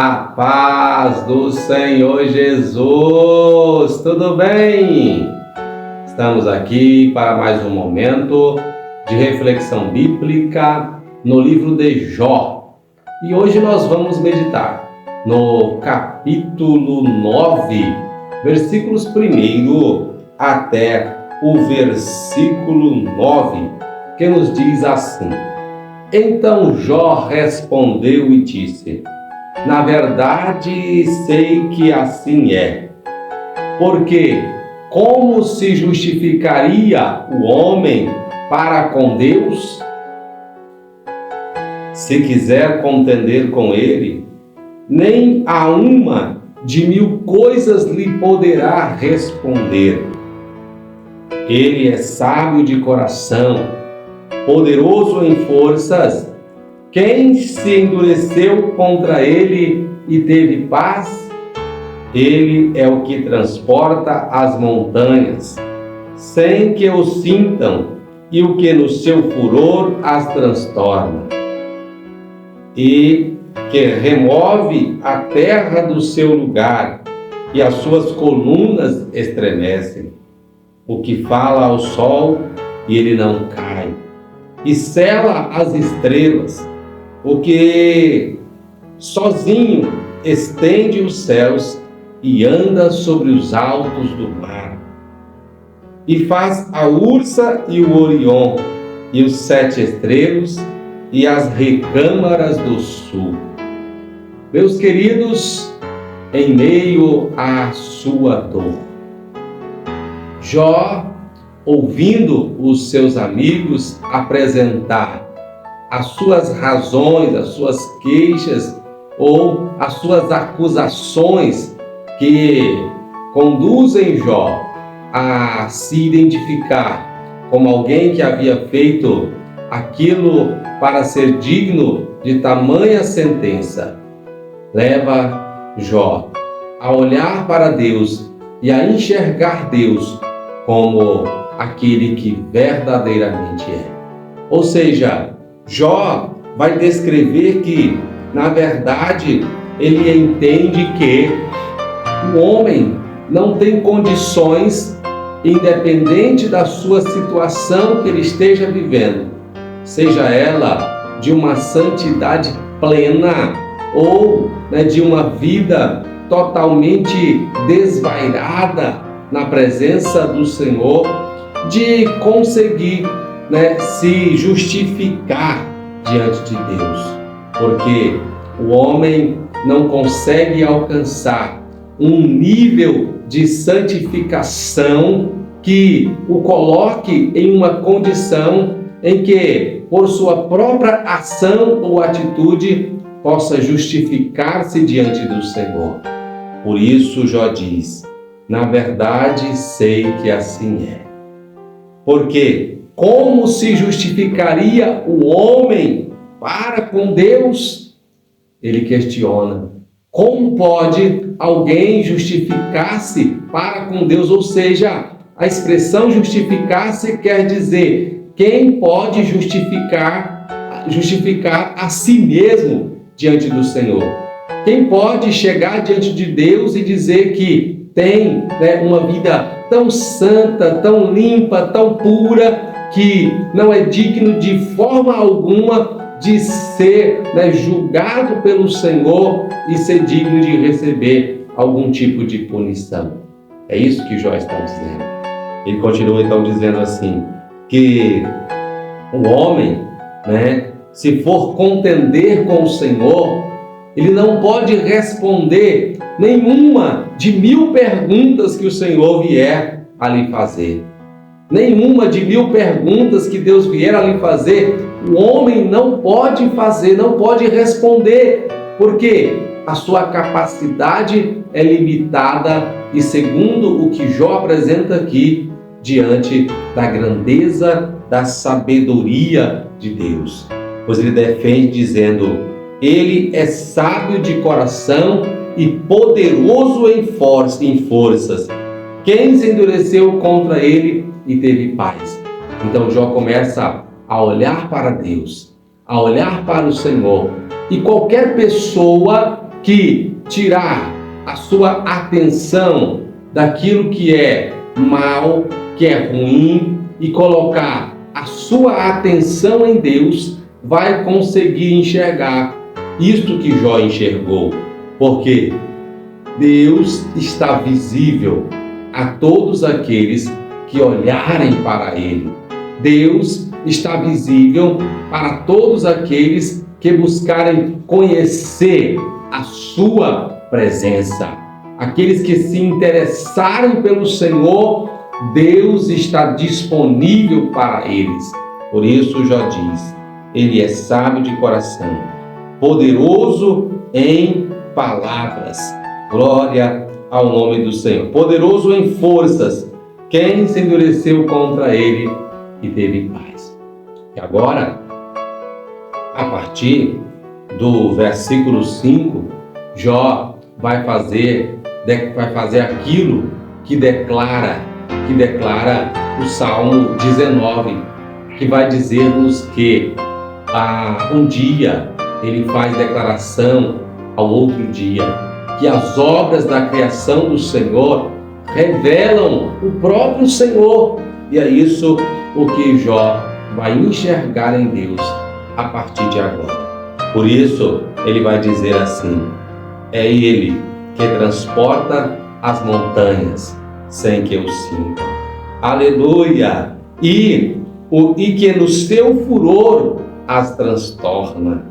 A paz do Senhor Jesus! Tudo bem? Estamos aqui para mais um momento de reflexão bíblica no livro de Jó. E hoje nós vamos meditar no capítulo 9, versículos 1 até o versículo 9, que nos diz assim: Então Jó respondeu e disse: Na verdade, sei que assim é. Porque como se justificaria o homem para com Deus? Se quiser contender com ele, nem a uma de 1000 coisas lhe poderá responder. Ele é sábio de coração, poderoso em forças. Quem se endureceu contra ele e teve paz? Ele é o que transporta as montanhas, sem que o sintam, e o que no seu furor as transtorna. E que remove a terra do seu lugar, e as suas colunas estremecem. O que fala ao sol, e ele não cai, e sela as estrelas. O que sozinho estende os céus e anda sobre os altos do mar, e faz a Ursa e o Orion, e os 7 estrelos, e as recâmaras do sul. Meus queridos, em meio à sua dor, Jó, ouvindo os seus amigos apresentar as suas razões, as suas queixas ou as suas acusações que conduzem Jó a se identificar como alguém que havia feito aquilo para ser digno de tamanha sentença, leva Jó a olhar para Deus e a enxergar Deus como aquele que verdadeiramente é. Ou seja, Jó vai descrever que, na verdade, ele entende que o homem não tem condições, independente da sua situação que ele esteja vivendo, seja ela de uma santidade plena ou de uma vida totalmente desvairada na presença do Senhor, de conseguir se justificar diante de Deus, porque o homem não consegue alcançar um nível de santificação que o coloque em uma condição em que, por sua própria ação ou atitude, possa justificar-se diante do Senhor. Por isso Jó diz: na verdade sei que assim é. Porque como se justificaria o homem para com Deus? Ele questiona. Como pode alguém justificar-se para com Deus? Ou seja, a expressão justificar-se quer dizer quem pode justificar a si mesmo diante do Senhor. Quem pode chegar diante de Deus e dizer que tem uma vida tão santa, tão limpa, tão pura, que não é digno de forma alguma de ser julgado pelo Senhor e ser digno de receber algum tipo de punição. É isso que Jó está dizendo. Ele continua então dizendo assim, que o homem, se for contender com o Senhor, ele não pode responder nenhuma de 1000 perguntas que o Senhor vier a lhe fazer. Nenhuma de 1000 perguntas que Deus vier a lhe fazer, o homem não pode fazer, não pode responder, porque a sua capacidade é limitada e, segundo o que Jó apresenta aqui, diante da grandeza, da sabedoria de Deus. Pois ele defende dizendo: ele é sábio de coração e poderoso em forças. Quem se endureceu contra ele e teve paz? Então Jó começa a olhar para Deus, a olhar para o Senhor. E qualquer pessoa que tirar a sua atenção daquilo que é mal, que é ruim, e colocar a sua atenção em Deus, vai conseguir enxergar isto que Jó enxergou. Porque Deus está visível a todos aqueles que olharem para Ele. Deus está visível para todos aqueles que buscarem conhecer a sua presença. Aqueles que se interessarem pelo Senhor, Deus está disponível para eles. Por isso Jó diz: Ele é sábio de coração, poderoso em palavras. Glória ao nome do Senhor. Poderoso em forças. Quem se endureceu contra ele e teve paz. E agora, a partir do versículo 5, Jó vai fazer aquilo que declara o Salmo 19, que vai dizer-nos que um dia ele faz declaração ao outro dia, que as obras da criação do Senhor revelam o próprio Senhor. E é isso o que Jó vai enxergar em Deus a partir de agora. Por isso, ele vai dizer assim: é Ele que transporta as montanhas sem que eu sinta. Aleluia! E que no seu furor as transtorna.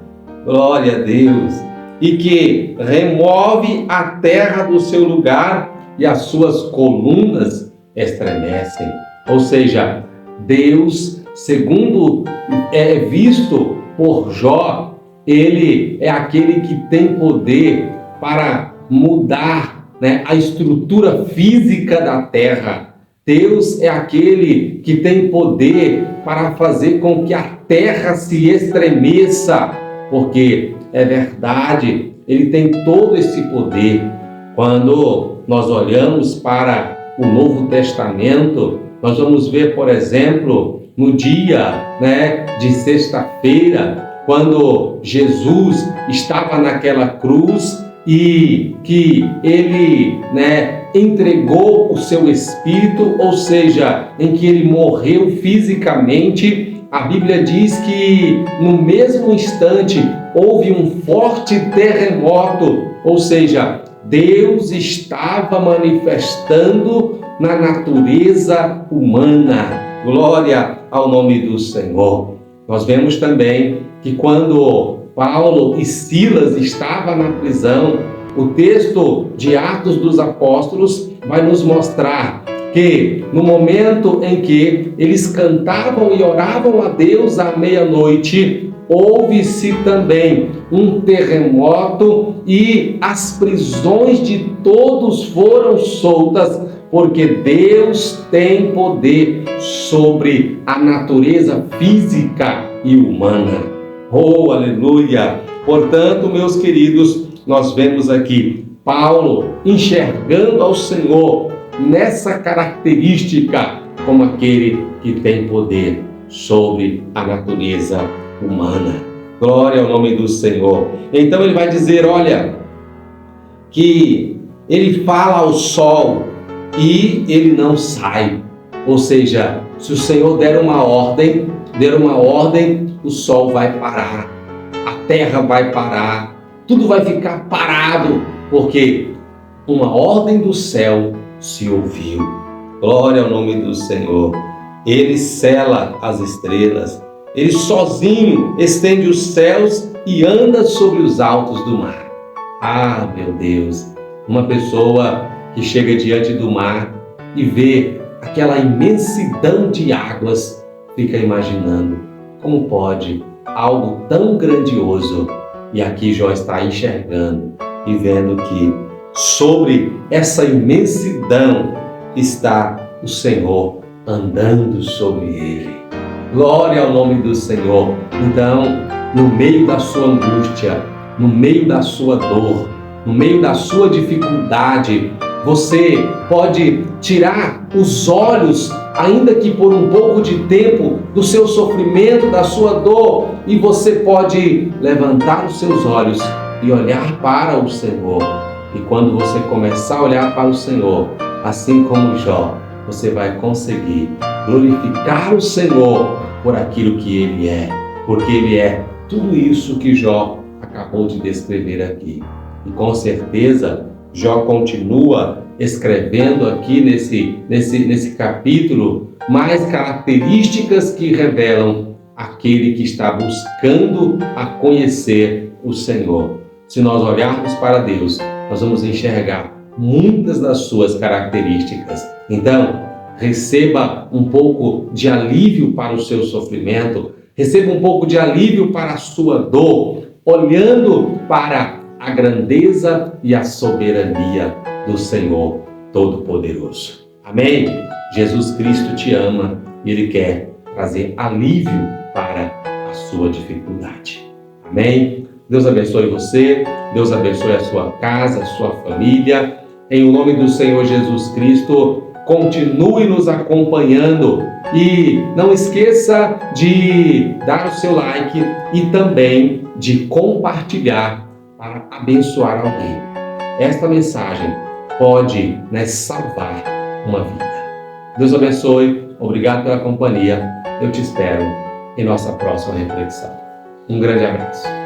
Glória a Deus! E que remove a terra do seu lugar e as suas colunas estremecem. Ou seja, Deus, segundo é visto por Jó, Ele é aquele que tem poder para mudar, a estrutura física da terra. Deus é aquele que tem poder para fazer com que a terra se estremeça, porque é verdade, Ele tem todo esse poder. Quando nós olhamos para o Novo Testamento, nós vamos ver, por exemplo, no dia de sexta-feira, quando Jesus estava naquela cruz e que Ele entregou o seu Espírito, ou seja, em que Ele morreu fisicamente. A Bíblia diz que no mesmo instante houve um forte terremoto, ou seja, Deus estava manifestando na natureza humana. Glória ao nome do Senhor. Nós vemos também que quando Paulo e Silas estavam na prisão, o texto de Atos dos Apóstolos vai nos mostrar que no momento em que eles cantavam e oravam a Deus à meia-noite, houve-se também um terremoto e as prisões de todos foram soltas, porque Deus tem poder sobre a natureza física e humana. Oh, aleluia! Portanto, meus queridos, nós vemos aqui Paulo enxergando ao Senhor nessa característica como aquele que tem poder sobre a natureza humana. Glória ao nome do Senhor. Então ele vai dizer, olha, que ele fala ao sol e ele não sai. Ou seja, se o Senhor der uma ordem, o sol vai parar, a terra vai parar, tudo vai ficar parado, porque uma ordem do céu se ouviu. Glória ao nome do Senhor. Ele sela as estrelas, Ele sozinho estende os céus e anda sobre os altos do mar. Ah, meu Deus, uma pessoa que chega diante do mar e vê aquela imensidão de águas, fica imaginando como pode algo tão grandioso. E aqui Jó está enxergando e vendo que sobre essa imensidão está o Senhor andando sobre ele. Glória ao nome do Senhor. Então, no meio da sua angústia, no meio da sua dor, no meio da sua dificuldade, você pode tirar os olhos, ainda que por um pouco de tempo, do seu sofrimento, da sua dor, e você pode levantar os seus olhos e olhar para o Senhor. E quando você começar a olhar para o Senhor, assim como Jó, você vai conseguir glorificar o Senhor por aquilo que Ele é, porque Ele é tudo isso que Jó acabou de descrever aqui. E com certeza, Jó continua escrevendo aqui nesse capítulo mais características que revelam aquele que está buscando a conhecer o Senhor. Se nós olharmos para Deus, nós vamos enxergar muitas das suas características. Então, receba um pouco de alívio para o seu sofrimento, receba um pouco de alívio para a sua dor, olhando para a grandeza e a soberania do Senhor Todo-Poderoso. Amém? Jesus Cristo te ama e Ele quer trazer alívio para a sua dificuldade. Amém? Deus abençoe você, Deus abençoe a sua casa, a sua família. Em nome do Senhor Jesus Cristo, continue nos acompanhando e não esqueça de dar o seu like e também de compartilhar para abençoar alguém. Esta mensagem pode salvar uma vida. Deus abençoe, obrigado pela companhia. Eu te espero em nossa próxima reflexão. Um grande abraço.